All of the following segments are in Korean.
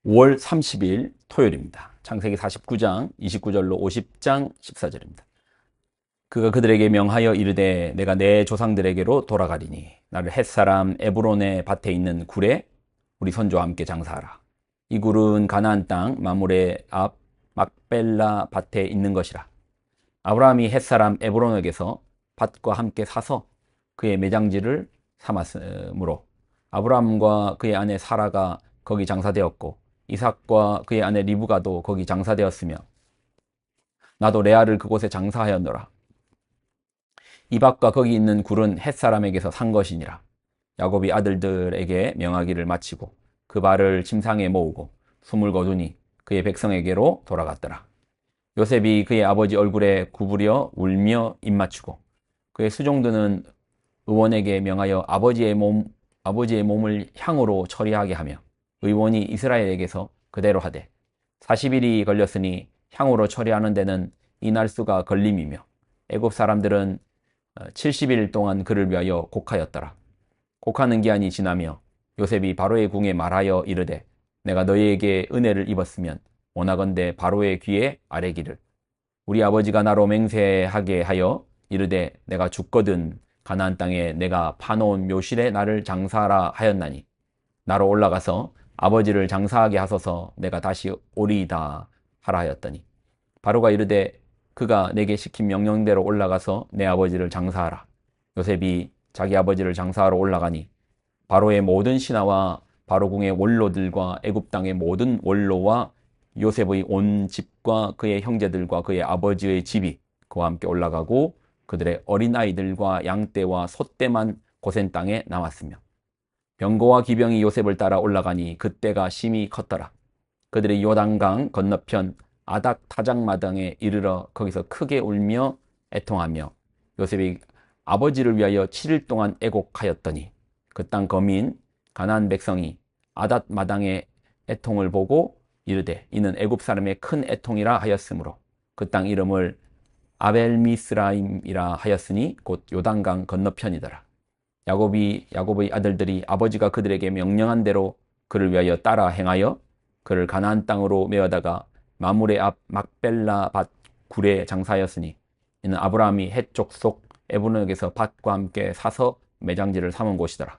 5월 30일 토요일입니다. 창세기 49장 29절로 50장 14절입니다. 그가 그들에게 명하여 이르되 내가 내 조상들에게로 돌아가리니 나를 헷사람 에브론의 밭에 있는 굴에 우리 선조와 함께 장사하라. 이 굴은 가나안 땅 마므레 앞 막벨라 밭에 있는 것이라. 아브라함이 헷사람 에브론에게서 밭과 함께 사서 그의 매장지를 삼았으므로 아브라함과 그의 아내 사라가 거기 장사되었고 이삭과 그의 아내 리브가도 거기 장사되었으며 나도 레아를 그곳에 장사하였노라. 이 밭과 거기 있는 굴은 헷사람에게서 산 것이니라. 야곱이 아들들에게 명하기를 마치고 그 발을 침상에 모으고 숨을 거두니 그의 백성에게로 돌아갔더라. 요셉이 그의 아버지 얼굴에 구부려 울며 입맞추고 그의 수종들은 의원에게 명하여 아버지의 몸을 향으로 처리하게 하며 의원이 이스라엘에게서 그대로 하되 40일이 걸렸으니 향으로 처리하는 데는 이 날수가 걸림이며 애굽 사람들은 70일 동안 그를 위하여 곡하였더라. 곡하는 기한이 지나며 요셉이 바로의 궁에 말하여 이르되 내가 너희에게 은혜를 입었으면 원하건대 바로의 귀에 아뢰기를 우리 아버지가 나로 맹세하게 하여 이르되 내가 죽거든 가나안 땅에 내가 파놓은 묘실에 나를 장사하라 하였나니 나로 올라가서 아버지를 장사하게 하소서 내가 다시 오리이다 하라 하였더니 바로가 이르되 그가 내게 시킨 명령대로 올라가서 내 아버지를 장사하라. 요셉이 자기 아버지를 장사하러 올라가니 바로의 모든 신하와 바로궁의 원로들과 애굽 땅의 모든 원로와 요셉의 온 집과 그의 형제들과 그의 아버지의 집이 그와 함께 올라가고 그들의 어린아이들과 양떼와 소떼만 고센 땅에 남았으며 병거와 기병이 요셉을 따라 올라가니 그때가 심히 컸더라. 그들이 요단강 건너편 아닥 타작마당에 이르러 거기서 크게 울며 애통하며 요셉이 아버지를 위하여 7일 동안 애곡하였더니 그 땅 거민 가나안 백성이 아닷 마당의 애통을 보고 이르되 이는 애굽 사람의 큰 애통이라 하였으므로 그 땅 이름을 아벨미스라임이라 하였으니 곧 요단강 건너편이더라. 야곱의 아들들이 아버지가 그들에게 명령한 대로 그를 위하여 따라 행하여 그를 가나안 땅으로 메어다가 마므레 앞 막벨라 밭 굴에 장사하였으니 이는 아브라함이 헷 족속 에브론에게서 밭과 함께 사서 매장지를 삼은 곳이더라.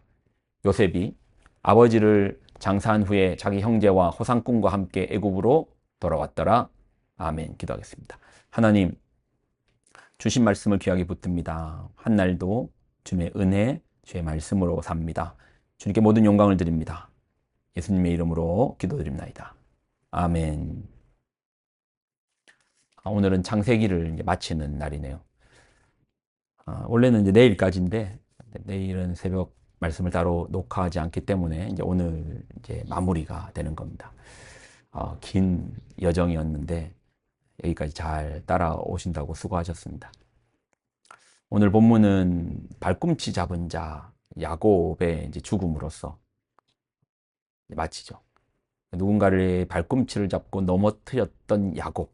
요셉이 아버지를 장사한 후에 자기 형제와 호상꾼과 함께 애굽으로 돌아왔더라. 아멘. 기도하겠습니다. 하나님, 주신 말씀을 귀하게 붙듭니다. 한 날도 주님의 은혜, 주의 말씀으로 삽니다. 주님께 모든 영광을 드립니다. 예수님의 이름으로 기도드립니다. 아멘. 오늘은 창세기를 이제 마치는 날이네요. 원래는 이제 내일까지인데 내일은 새벽 말씀을 따로 녹화하지 않기 때문에 이제 오늘 이제 마무리가 되는 겁니다. 긴 여정이었는데 여기까지 잘 따라오신다고 수고하셨습니다. 오늘 본문은 발꿈치 잡은 자 야곱의 이제 죽음으로써 마치죠. 누군가를 발꿈치를 잡고 넘어뜨렸던 야곱,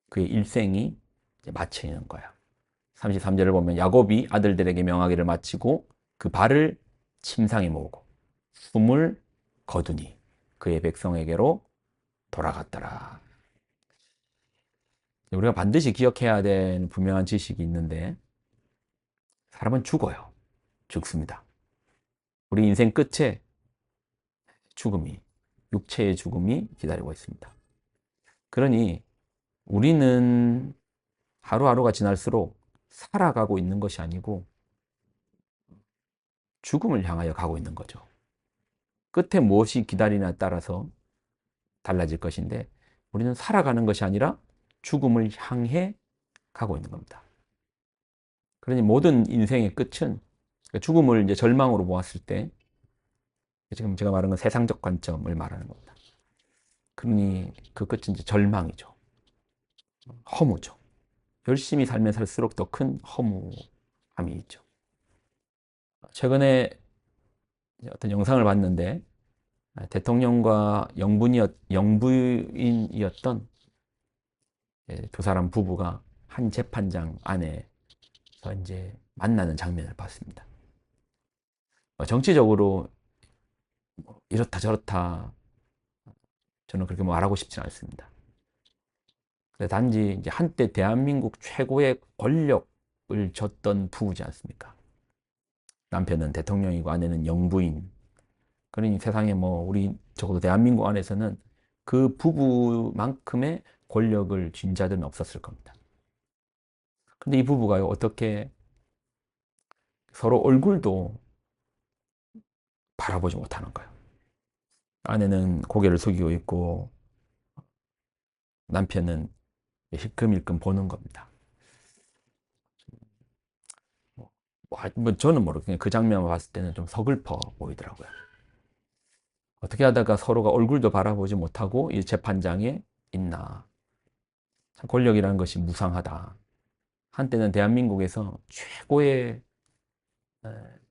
그의 일생이 이제 마치는 거야. 33절을 보면 야곱이 아들들에게 명하기를 마치고 그 발을 침상에 모으고 숨을 거두니 그의 백성에게로 돌아갔더라. 우리가 반드시 기억해야 되는 분명한 지식이 있는데 사람은 죽어요. 죽습니다. 우리 인생 끝에 죽음이, 육체의 죽음이 기다리고 있습니다. 그러니 우리는 하루하루가 지날수록 살아가고 있는 것이 아니고 죽음을 향하여 가고 있는 거죠. 끝에 무엇이 기다리냐에 따라서 달라질 것인데 우리는 살아가는 것이 아니라 죽음을 향해 가고 있는 겁니다. 그러니 모든 인생의 끝은 죽음을 이제 절망으로 보았을 때 지금 제가 말하는 건 세상적 관점을 말하는 겁니다. 그러니 그 끝은 이제 절망이죠. 허무죠. 열심히 살면 살수록 더 큰 허무함이 있죠. 최근에 어떤 영상을 봤는데 대통령과 영부인이었던 두 사람 부부가 한 재판장 안에서 이제 만나는 장면을 봤습니다. 정치적으로 이렇다 저렇다 저는 그렇게 말하고 싶지는 않습니다. 단지 이제 한때 대한민국 최고의 권력을 졌던 부부지 않습니까? 남편은 대통령이고 아내는 영부인. 그러니 세상에 뭐 우리 적어도 대한민국 안에서는 그 부부만큼의 권력을 쥔 자들은 없었을 겁니다. 근데 이 부부가요, 어떻게 서로 얼굴도 바라보지 못하는 거예요. 아내는 고개를 숙이고 있고 남편은 힐끔힐끔 보는 겁니다. 뭐 저는 모르겠어요. 그 장면을 봤을 때는 좀 서글퍼 보이더라고요. 어떻게 하다가 서로가 얼굴도 바라보지 못하고 이 재판장에 있나. 참 권력이라는 것이 무상하다. 한때는 대한민국에서 최고의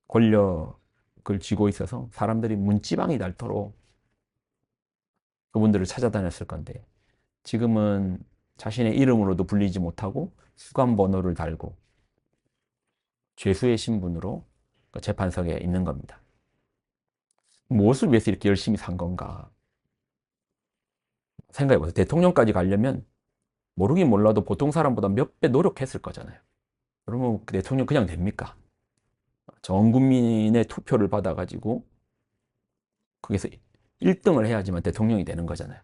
권력을 쥐고 있어서 사람들이 문지방이 닳도록 그분들을 찾아다녔을 건데 지금은 자신의 이름으로도 불리지 못하고 수감번호를 달고 죄수의 신분으로 재판석에 있는 겁니다. 무엇을 위해서 이렇게 열심히 산 건가 생각해보세요. 대통령까지 가려면 모르긴 몰라도 보통 사람보다 몇 배 노력했을 거잖아요. 그러면 대통령 그냥 됩니까? 전 국민의 투표를 받아가지고 거기서 1등을 해야지만 대통령이 되는 거잖아요.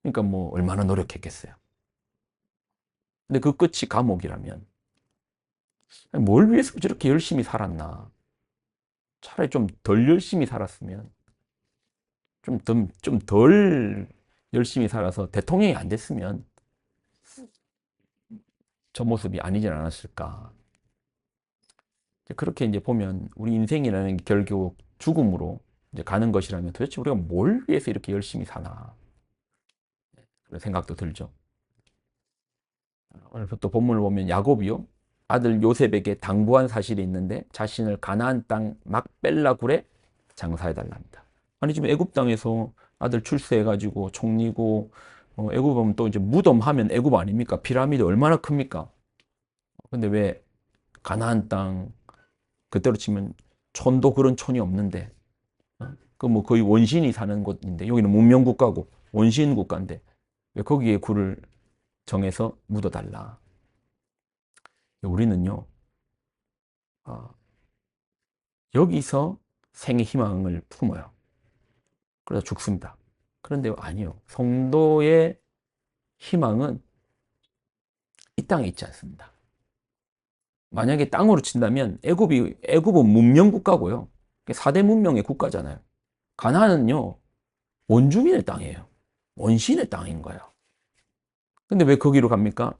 그러니까 뭐 얼마나 노력했겠어요. 근데 그 끝이 감옥이라면 뭘 위해서 저렇게 열심히 살았나. 차라리 좀 덜 열심히 살았으면 좀 덜 열심히 살아서 대통령이 안 됐으면 저 모습이 아니진 않았을까. 그렇게 이제 보면 우리 인생이라는 게 결국 죽음으로 이제 가는 것이라면 도대체 우리가 뭘 위해서 이렇게 열심히 사나 그런 생각도 들죠. 오늘 또 본문을 보면 야곱이요 아들 요셉에게 당부한 사실이 있는데 자신을 가나안 땅 막벨라 굴에 장사해 달랍니다. 아니 지금 애굽 땅에서 아들 출세해가지고 총리고 애굽 하면 또 이제 무덤 하면 애굽 아닙니까? 피라미드 얼마나 큽니까? 근데 왜 가나안 땅 그때로 치면 촌도 그런 촌이 없는데 그 뭐 거의 원신이 사는 곳인데 여기는 문명 국가고 원신 국가인데 왜 거기에 굴을 정해서 묻어달라. 우리는요 여기서 생의 희망을 품어요. 그러다 죽습니다. 그런데 아니요. 성도의 희망은 이 땅에 있지 않습니다. 만약에 땅으로 친다면 애굽은 문명 국가고요. 4대 문명의 국가잖아요. 가나안은요. 원주민의 땅이에요. 원신의 땅인 거예요. 근데 왜 거기로 갑니까?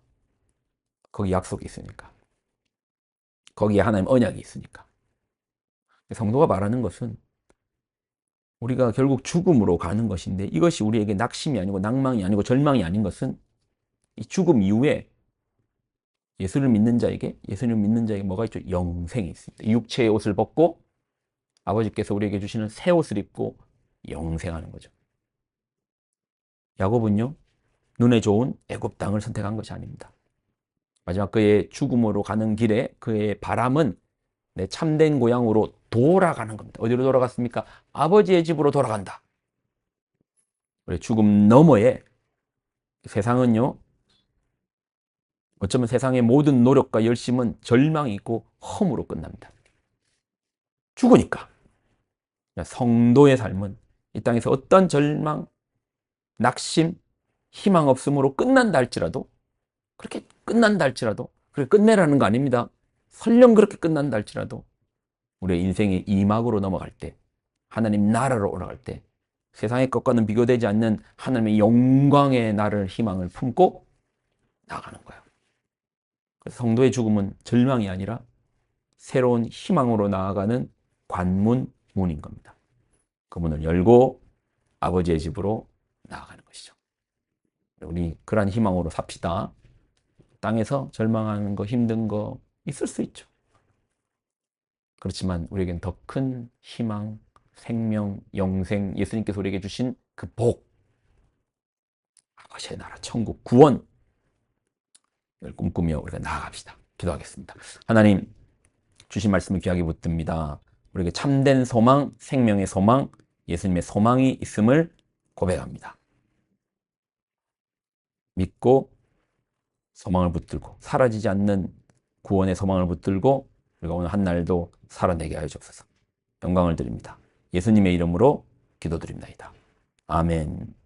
거기 약속이 있으니까. 거기에 하나님 언약이 있으니까. 성도가 말하는 것은 우리가 결국 죽음으로 가는 것인데 이것이 우리에게 낙심이 아니고 낭망이 아니고 절망이 아닌 것은 이 죽음 이후에 예수를 믿는 자에게 뭐가 있죠? 영생이 있습니다. 육체의 옷을 벗고 아버지께서 우리에게 주시는 새 옷을 입고 영생하는 거죠. 야곱은요, 눈에 좋은 애굽 땅을 선택한 것이 아닙니다. 마지막 그의 죽음으로 가는 길에 그의 바람은 내 참된 고향으로 돌아가는 겁니다. 어디로 돌아갔습니까? 아버지의 집으로 돌아간다. 우리 죽음 너머에 세상은요, 어쩌면 세상의 모든 노력과 열심은 절망이 있고 험으로 끝납니다. 죽으니까. 성도의 삶은 이 땅에서 어떤 절망, 낙심, 희망 없음으로 끝난다 할지라도 그렇게 끝난다 할지라도 그렇게 끝내라는 거 아닙니다. 설령 그렇게 끝난다 할지라도 우리의 인생의 이막으로 넘어갈 때 하나님 나라로 올라갈 때 세상의 것과는 비교되지 않는 하나님의 영광의 나를 희망을 품고 나가는 거예요. 그래서 성도의 죽음은 절망이 아니라 새로운 희망으로 나아가는 관문문인 겁니다. 그 문을 열고 아버지의 집으로 나아가는 것이죠. 우리 그러한 희망으로 삽시다. 땅에서 절망하는 거 힘든 거 있을 수 있죠. 그렇지만 우리에겐 더 큰 희망, 생명, 영생, 예수님께서 우리에게 주신 그 복, 아버지의 나라, 천국, 구원을 꿈꾸며 우리가 나아갑시다. 기도하겠습니다. 하나님, 주신 말씀을 귀하게 붙듭니다. 우리에게 참된 소망, 생명의 소망, 예수님의 소망이 있음을 고백합니다. 믿고 소망을 붙들고 사라지지 않는 구원의 소망을 붙들고 우리가 오늘 한 날도 살아내게 하여 주옵소서. 영광을 드립니다. 예수님의 이름으로 기도드립니다. 아멘.